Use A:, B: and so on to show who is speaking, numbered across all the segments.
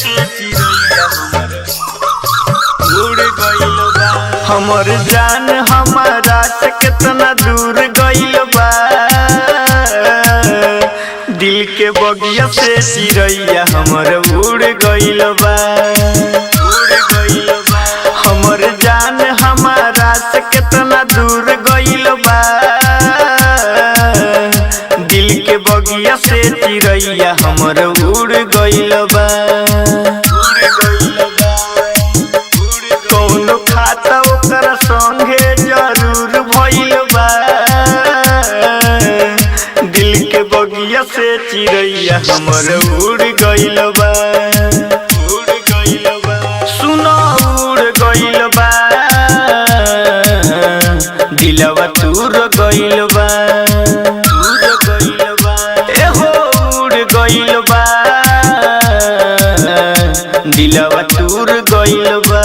A: से चिरैया उड़ गइल बा। हमर जान हमारा से कितना दूर गइल बा। दिल के बगिया से चिरैया हमर उड़ गइल बा। हमर जान हमारा से कितना दूर गइल बा। दिल के बगिया से चिरैया हमर उड़ गइल बा। कौनो खाता ओकर संगे जरूर भइल बा। दिल के बगिया से चिरैया हमर उड़ गइल बा। सुनो उड़ गइल बा। दिलवा तूर गइल बा। एहो उड़ गइल बा। दिलवा तूर गइल बा।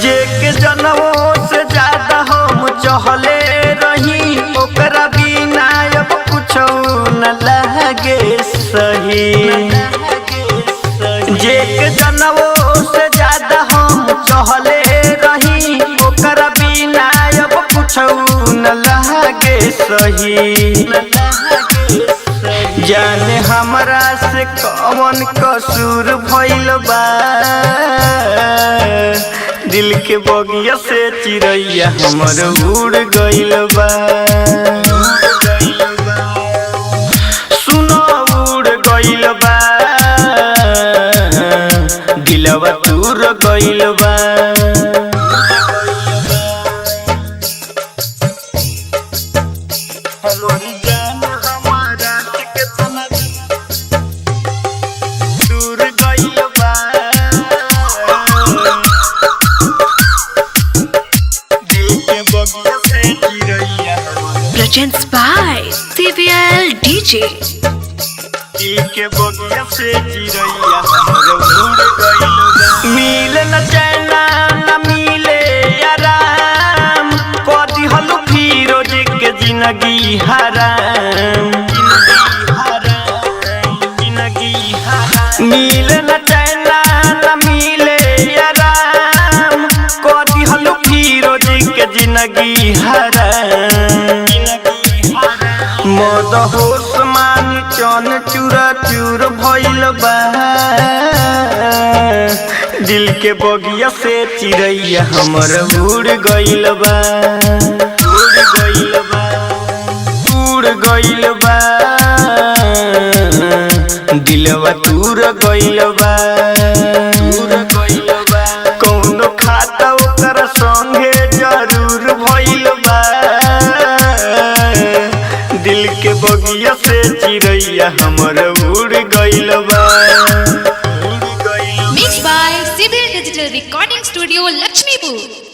A: जे के जनमों से ज्यादा हम चहले रही ओकरा बिना अब कुछो न लगे सही। जे के जनमों से ज्यादा हम चहले रही ओकरा बिना अब कुछो न लगे सही। जाने हमरा से कौन कसूर भइल बा। दिल के बगिया से चिरैया हमर उड़ गइल बा। सुनो उड़ गइल बा। दिलवा तूर गइल बा।
B: Presents by CVL DJ।
A: मिले न चैना न मिले आराम कदी हलु फिरोज के जिंदगी हराम। मिले न चैना न मिले आराम कदी हलु फिरोज के जिंदगी हराम। मद होश मान चन चूरा चूर भइल बा। दिल के बगिया से चिरैया हमर उड़ गइल बा। उड़ गइल बा। दिलवा तूर गइल बा। कौनो खाता ओकर संगे जरूर भइल बा। दिल के बगिया से चिरैया हमर उड़ गइल बा।
B: Mixed by CVL Digital Recording Studio, Lakshmipur।